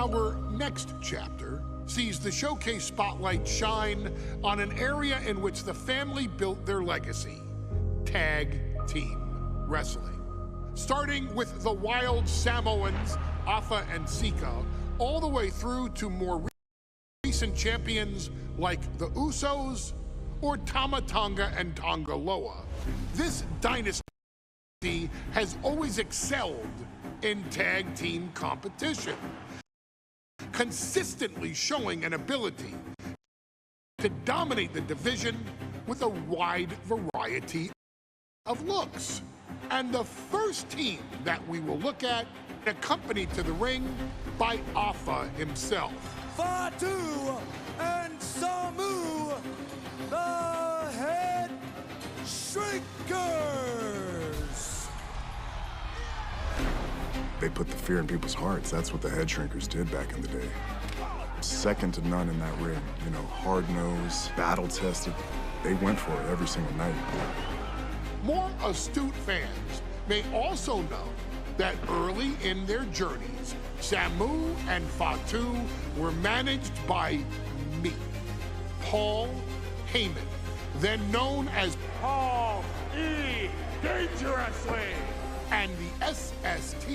Our next chapter sees the showcase spotlight shine on an area in which the family built their legacy: tag team wrestling. Starting with the wild Samoans, Afa and Sika, all the way through to more recent champions like the Usos or Tama Tonga and Tonga Loa. This dynasty has always excelled in tag team competition, consistently showing an ability to dominate the division with a wide variety of looks. And the first team that we will look at, accompanied to the ring by Afa himself. Fatu and Samu, the Head Shrinkers. They put the fear in people's hearts. That's what the Head Shrinkers did back in the day. Second to none in that ring. You know, hard-nosed, battle-tested. They went for it every single night. More astute fans may also know that early in their journeys, Samu and Fatu were managed by me, Paul Heyman, then known as Paul E. Dangerously, and the SST,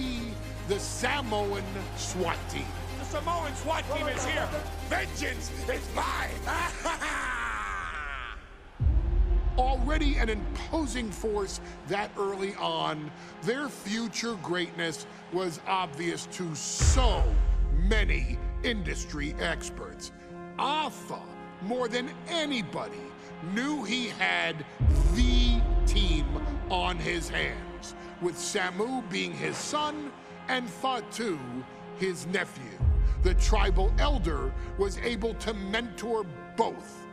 the Samoan SWAT team. The Samoan SWAT team is here. Vengeance is mine. Already an imposing force that early on, their future greatness was obvious to so many industry experts. Afa, more than anybody, knew he had the team on his hands, with Samu being his son and Fatu his nephew. The tribal elder was able to mentor both,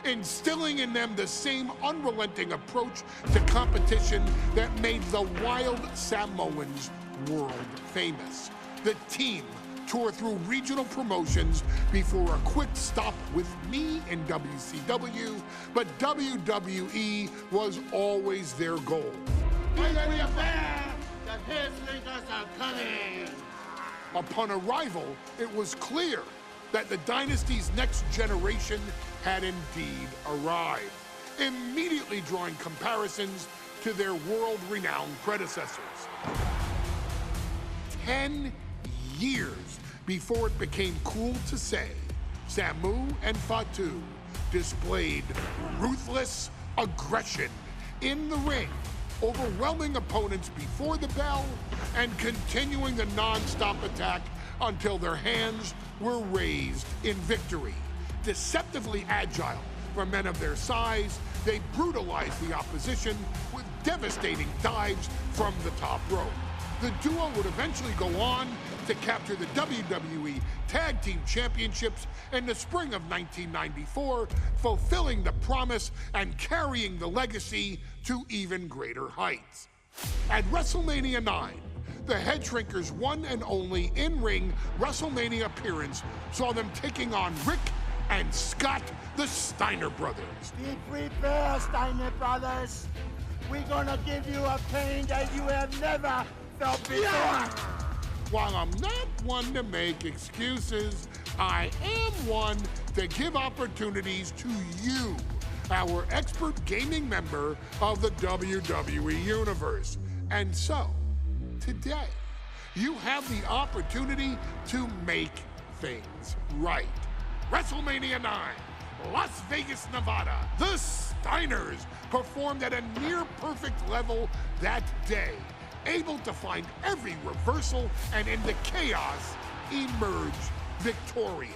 instilling in them the same unrelenting approach to competition that made the wild Samoans world famous. The team toured through regional promotions before a quick stop with me in WCW, but WWE was always their goal. The Head Shrinkers are coming! Upon arrival, it was clear that the dynasty's next generation had indeed arrived, immediately drawing comparisons to their world-renowned predecessors. 10 years before it became cool to say, Samu and Fatu displayed ruthless aggression in the ring, overwhelming opponents before the bell and continuing the non-stop attack until their hands were raised in victory. Deceptively agile for men of their size, they brutalized the opposition with devastating dives from the top rope. The duo would eventually go on to capture the WWE Tag Team Championships in the spring of 1994, fulfilling the promise and carrying the legacy to even greater heights. At WrestleMania 9, the Head Shrinkers' one and only in-ring WrestleMania appearance saw them taking on Rick and Scott, the Steiner brothers. Be prepared, Steiner brothers. We're gonna give you a pain that you have never felt before. Yeah! While I'm not one to make excuses, I am one to give opportunities to you, our expert gaming member of the WWE Universe. And so, today, you have the opportunity to make things right. WrestleMania 9, Las Vegas, Nevada. The Steiners performed at a near-perfect level that day, able to find every reversal and in the chaos, emerge victorious.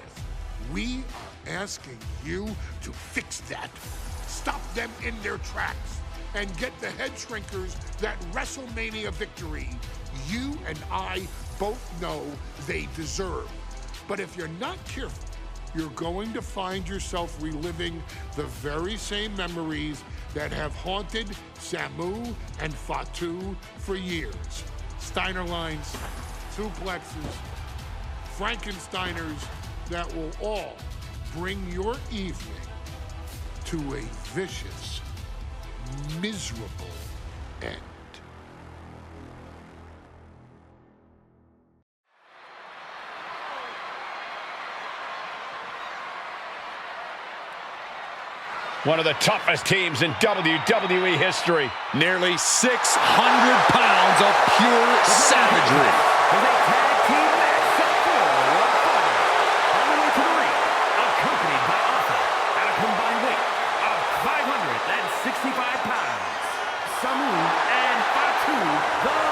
We are asking you to fix that. Stop them in their tracks and get the Head Shrinkers that WrestleMania victory you and I both know they deserve. But if you're not careful, you're going to find yourself reliving the very same memories that have haunted Samu and Fatu for years. Steiner lines, suplexes, Frankensteiners that will all bring your evening to a vicious, miserable end. One of the toughest teams in WWE history. Nearly 600 pounds of pure savagery. With a tag team match set for one fall. On the way to the ring, accompanied by Alpha at a combined weight of 565 pounds. Samu and Fatu, the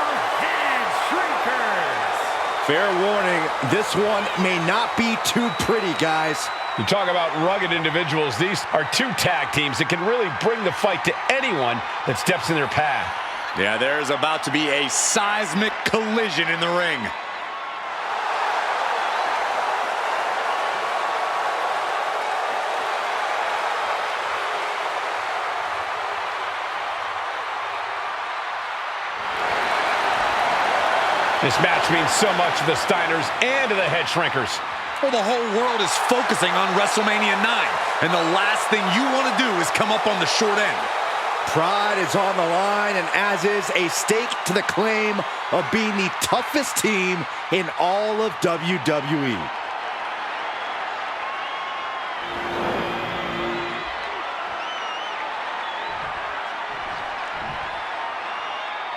Head Shrinkers. Fair warning, this one may not be too pretty, guys. You talk about rugged individuals. These are two tag teams that can really bring the fight to anyone that steps in their path. Yeah, there's about to be a seismic collision in the ring. This match means so much to the Steiners and to the Head Shrinkers. Well, the whole world is focusing on WrestleMania 9, and the last thing you want to do is come up on the short end. Pride is on the line, and as is a stake to the claim of being the toughest team in all of WWE.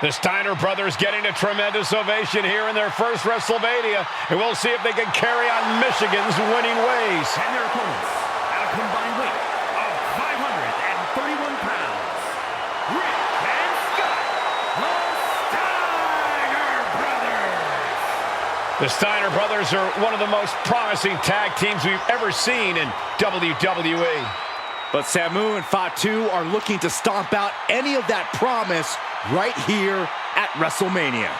The Steiner brothers getting a tremendous ovation here in their first WrestleMania, and we'll see if they can carry on Michigan's winning ways. And their opponents at a combined weight of 531 pounds. Rick and Scott, the Steiner Brothers. The Steiner brothers are one of the most promising tag teams we've ever seen in WWE. But Samu and Fatu are looking to stomp out any of that promise right here at WrestleMania.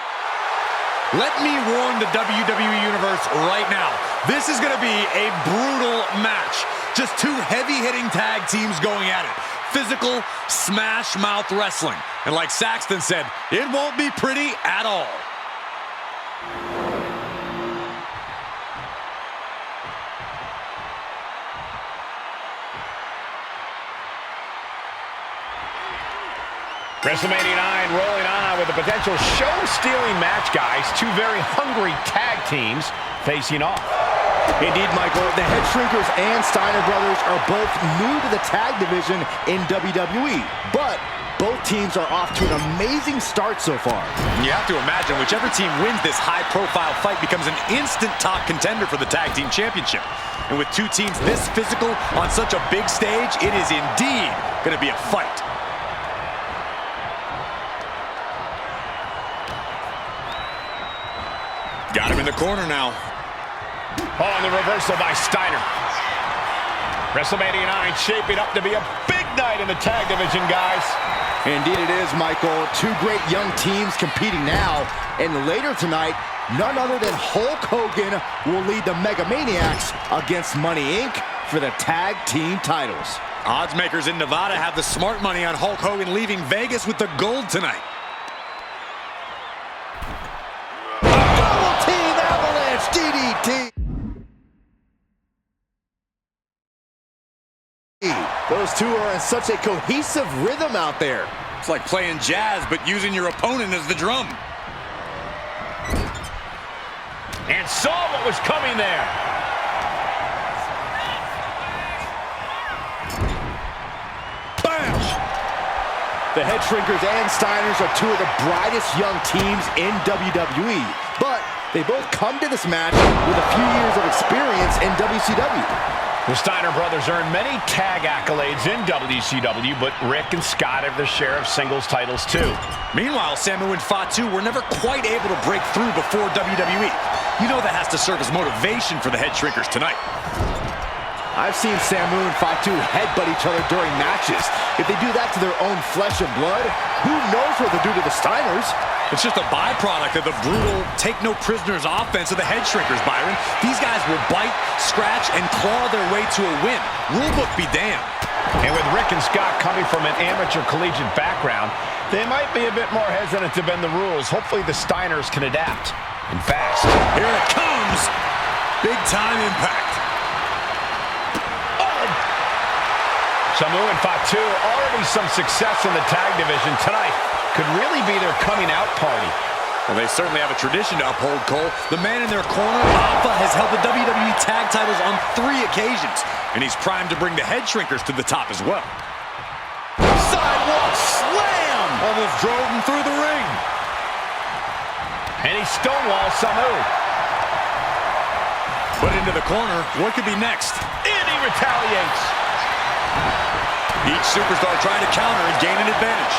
Let me warn the WWE Universe right now. This is going to be a brutal match. Just two heavy-hitting tag teams going at it. Physical, smash-mouth wrestling. And like Saxton said, it won't be pretty at all. WrestleMania 9 rolling on with a potential show-stealing match, guys. Two very hungry tag teams facing off. Indeed, Michael, the Head Shrinkers and Steiner brothers are both new to the tag division in WWE, but both teams are off to an amazing start so far. You have to imagine whichever team wins this high-profile fight becomes an instant top contender for the tag team championship. And with two teams this physical on such a big stage, it is indeed going to be a fight. Got him in the corner now. Oh, and the reversal by Steiner. WrestleMania 9 shaping up to be a big night in the tag division, guys. Indeed it is, Michael. Two great young teams competing now. And later tonight, none other than Hulk Hogan will lead the Mega Maniacs against Money Inc. for the tag team titles. Odds makers in Nevada have the smart money on Hulk Hogan leaving Vegas with the gold tonight. Team Avalanche DDT. Those two are in such a cohesive rhythm out there. It's like playing jazz, but using your opponent as the drum. And saw what was coming there. Bam! The Head Shrinkers and Steiners are two of the brightest young teams in WWE, but they both come to this match with a few years of experience in WCW. The Steiner brothers earned many tag accolades in WCW, but Rick and Scott have their share of singles titles too. Meanwhile, Samu and Fatu were never quite able to break through before WWE. You know that has to serve as motivation for the Head Shrinkers tonight. I've seen Samu and Fatu headbutt each other during matches. If they do that to their own flesh and blood, who knows what they'll do to the Steiners? It's just a byproduct of the brutal take-no-prisoners offense of the Head Shrinkers, Byron. These guys will bite, scratch, and claw their way to a win. Rulebook be damned. And with Rick and Scott coming from an amateur collegiate background, they might be a bit more hesitant to bend the rules. Hopefully the Steiners can adapt. And fast. Here it comes. Big-time impact. Samu and Fatu, already some success in the tag division tonight. Could really be their coming out party. Well, they certainly have a tradition to uphold, Cole. The man in their corner, Alpha, has held the WWE Tag Titles on 3 occasions, and he's primed to bring the Head Shrinkers to the top as well. Sidewalk slam! Almost drove him through the ring. And he stonewalls Samu. But into the corner, what could be next? And he retaliates. Each superstar trying to counter and gain an advantage.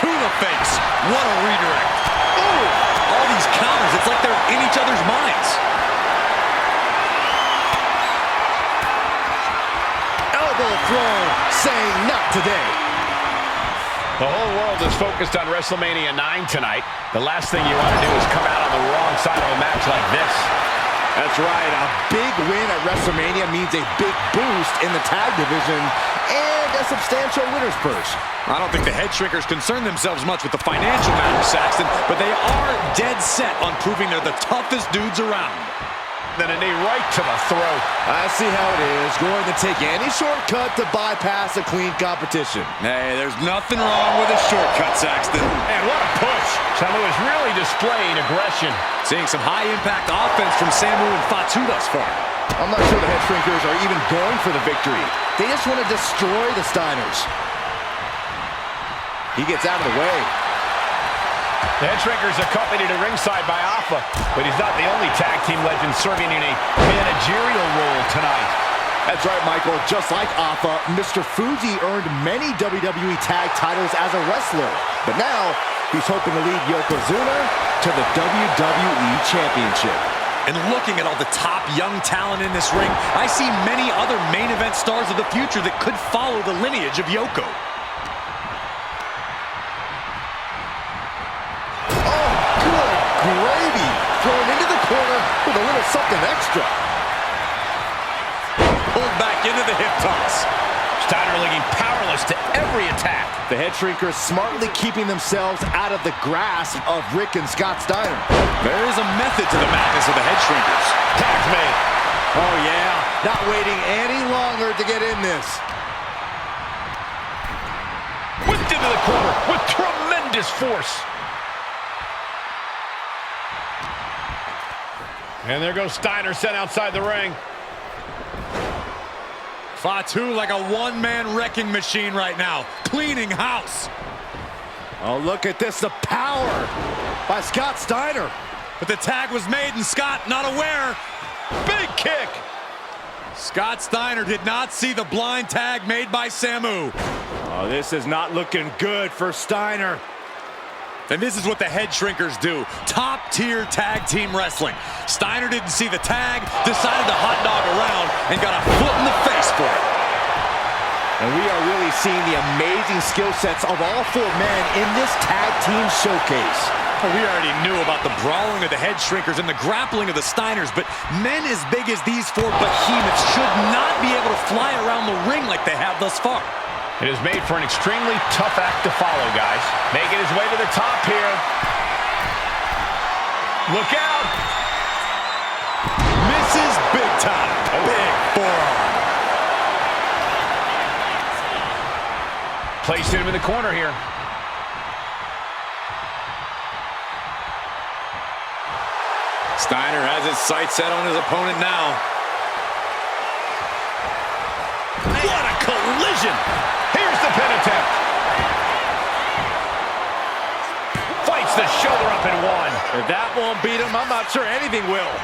To the face. What a redirect. Ooh, all these counters, it's like they're in each other's minds. Elbow throw, saying not today. The whole world is focused on WrestleMania 9 tonight. The last thing you want to do is come out on the wrong side of a match like this. That's right, a big win at WrestleMania means a big boost in the tag division and a substantial winner's purse. I don't think the Head Shrinkers concern themselves much with the financial matter, Saxton, but they are dead set on proving they're the toughest dudes around. Then a knee right to the throat. I see how it is, going to take any shortcut to bypass a clean competition. Hey, there's nothing wrong with a shortcut, Saxton. And what a push. Samu is really displaying aggression. Seeing some high-impact offense from Samu and Fatu thus far. I'm not sure the Head Shrinkers are even going for the victory. They just want to destroy the Steiners. He gets out of the way. The Head Shrinkers accompanied to ringside by Alpha, but he's not the only tag team legend serving in a managerial role tonight. That's right, Michael. Just like Alpha, Mr. Fuji earned many WWE tag titles as a wrestler. But now, he's hoping to lead Yokozuna to the WWE Championship. And looking at all the top young talent in this ring, I see many other main event stars of the future that could follow the lineage of Yoko. Gravy thrown into the corner with a little something extra. Pulled back into the hip toss. Steiner looking powerless to every attack. The Head Shrinkers smartly keeping themselves out of the grasp of Rick and Scott Steiner. There is a method to the madness of the Head Shrinkers. Tag's made. Oh yeah, not waiting any longer to get in this. Whipped into the corner with tremendous force. And there goes Steiner, sent outside the ring. Fatu like a one-man wrecking machine right now, cleaning house. Oh, look at this, the power by Scott Steiner. But the tag was made and Scott not aware. Big kick. Scott Steiner did not see the blind tag made by Samu. Oh, this is not looking good for Steiner. And this is what the Head Shrinkers do. Top-tier tag team wrestling. Steiner didn't see the tag, decided to hot dog around, and got a foot in the face for it. And we are really seeing the amazing skill sets of all 4 men in this tag team showcase. Well, we already knew about the brawling of the Head Shrinkers and the grappling of the Steiners, but men as big as these 4 behemoths should not be able to fly around the ring like they have thus far. It is made for an extremely tough act to follow, guys. Making his way to the top here. Look out! Misses big time. Big forearm. Placed him in the corner here. Steiner has his sights set on his opponent now. What a collision! Here's the pin attempt. Fights the shoulder up in one. If that won't beat him, I'm not sure anything will.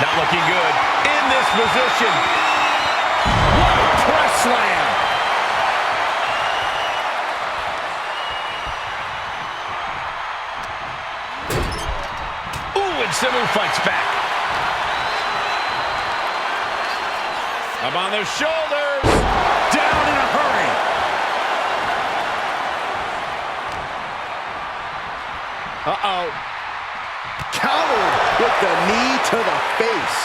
Not looking good in this position. What a press slam. Samu fights back. Up on their shoulders. Down in a hurry. Uh-oh. Countered with the knee to the face.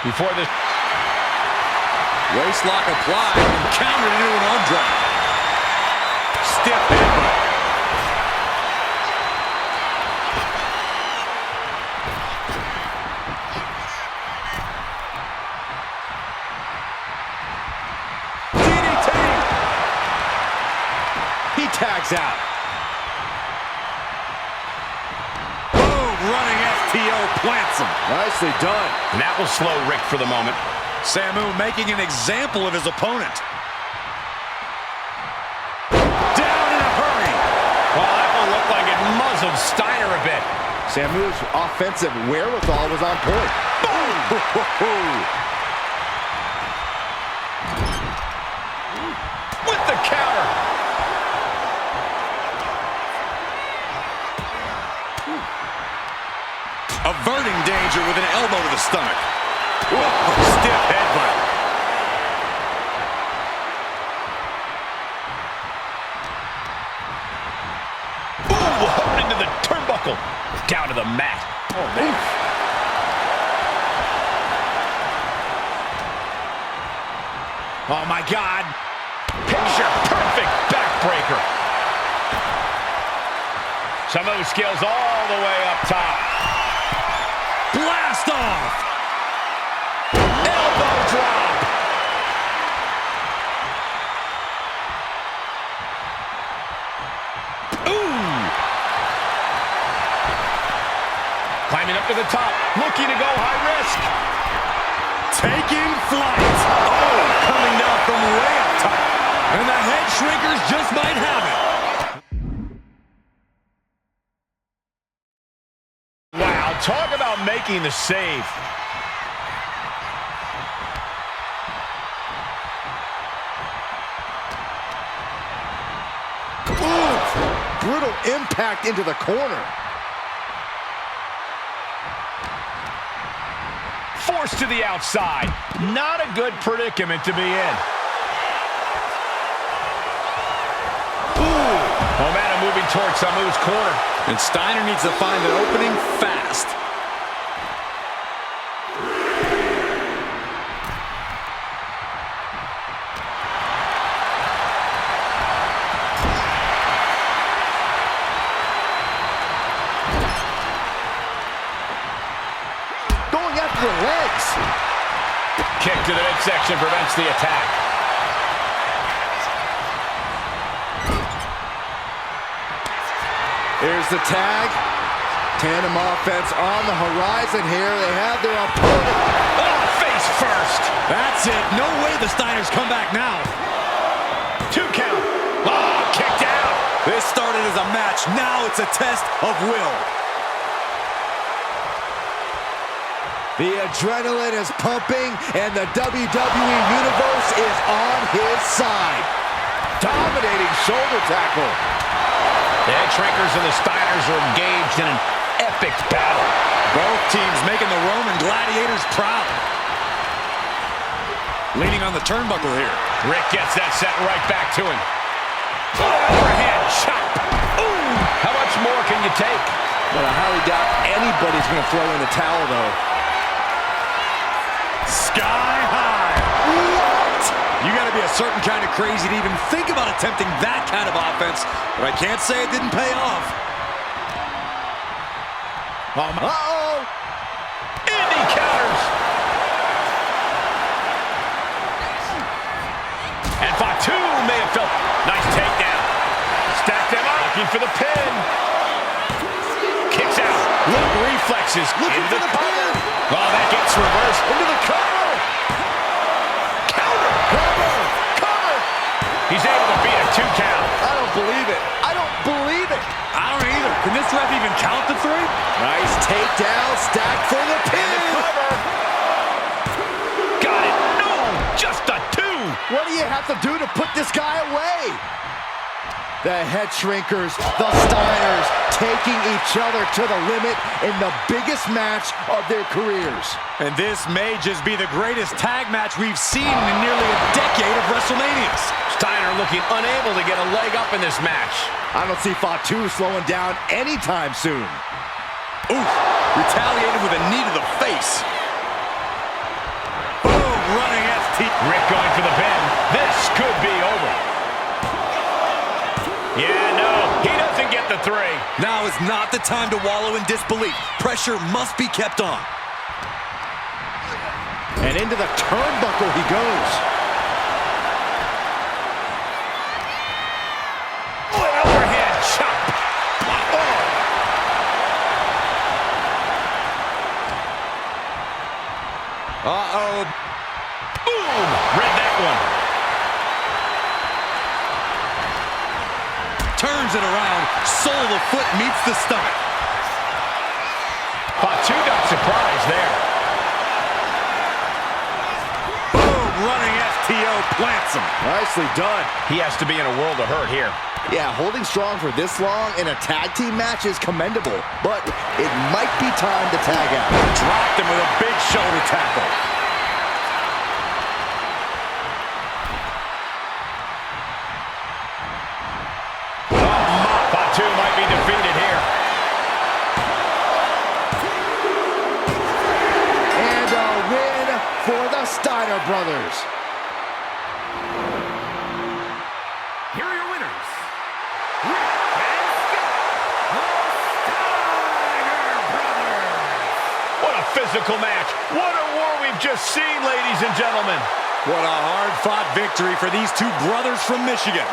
Before this. Waistlock applied and countered into an arm drag. Stiff headbutt. kicks out. Boom, running FTO plants him. Nicely done. And that will slow Rick for the moment. Samu making an example of his opponent. Down in a hurry. Well, that one looked like it muzzled Steiner a bit. Samu's offensive wherewithal was on point. Boom! With the counter. Averting danger with an elbow to the stomach. Whoa, stiff headbutt. Ooh, into the turnbuckle. Down to the mat. Oh, man. Oh, my God. Picture perfect backbreaker. Some of those skills all the way up top. Blast off. Elbow drop. Ooh. Climbing up to the top, looking to go high risk. Taking flight. Oh, coming down from way up top. And the head shrinkers just might have it. Wow, talk about making the save. Ooh, brutal impact into the corner. Forced to the outside. Not a good predicament to be in. Ooh. Momentum moving towards Samu's corner. And Steiner needs to find an opening fast. Going after the legs. Kick to the midsection prevents the attack. Here's the tag. Tandem offense on the horizon here. They have their opponent. Oh, face first. That's it. No way the Steiners come back now. 2 count. Oh, kicked out. This started as a match. Now it's a test of will. The adrenaline is pumping, and the WWE Universe is on his side. Dominating shoulder tackle. The head shrinkers and the Steiners are engaged in an epic battle. Both teams making the Roman gladiators proud. Leaning on the turnbuckle here. Rick gets that set right back to him. Overhand chop. Ooh, how much more can you take? But I highly doubt anybody's going to throw in the towel, though. Sky high. What? You got to be a certain kind of crazy to even think about attempting that kind of offense, but I can't say it didn't pay off. Uh-oh! Indy counters. And Fatu may have felt. Nice takedown. Stacked them up. Looking for the pin. Kicks out. Look, reflexes. Looking into for the pin. Oh, that gets reversed. Into the cover. Counter. Cover. He's able to beat a 2 count. I don't believe it. I don't believe it. I don't either. Can this ref even count the 3? Nice takedown, stacked for the pin. Cover. Got it. No, just a 2. What do you have to do to put this guy away? The head shrinkers, the Steiners, taking each other to the limit in the biggest match of their careers. And this may just be the greatest tag match we've seen in nearly a decade of WrestleManias. Steiner looking unable to get a leg up in this match. I don't see Fatu slowing down anytime soon. Oof, retaliated with a knee to the face. Boom, running ST. Rick going for the pin. This could be over. Yeah, no, he doesn't get the 3. Now is not the time to wallow in disbelief. Pressure must be kept on. And into the turnbuckle he goes. Oh, an overhead Uh-oh. Boom! Read that one. Turns it around. Sole of the foot meets the stomach. Fatu got surprised there. Boom! Running FTO plants him. Nicely done. He has to be in a world of hurt here. Yeah, holding strong for this long in a tag team match is commendable, but it might be time to tag out. Dropped him with a big shoulder tackle. Fatu might be defeated here. And a win for the Steiner brothers. Here are your winners. Rick and Scott, the Steiner Brothers. What a physical match. What a war we've just seen, ladies and gentlemen. What a hard-fought victory for these two brothers from Michigan.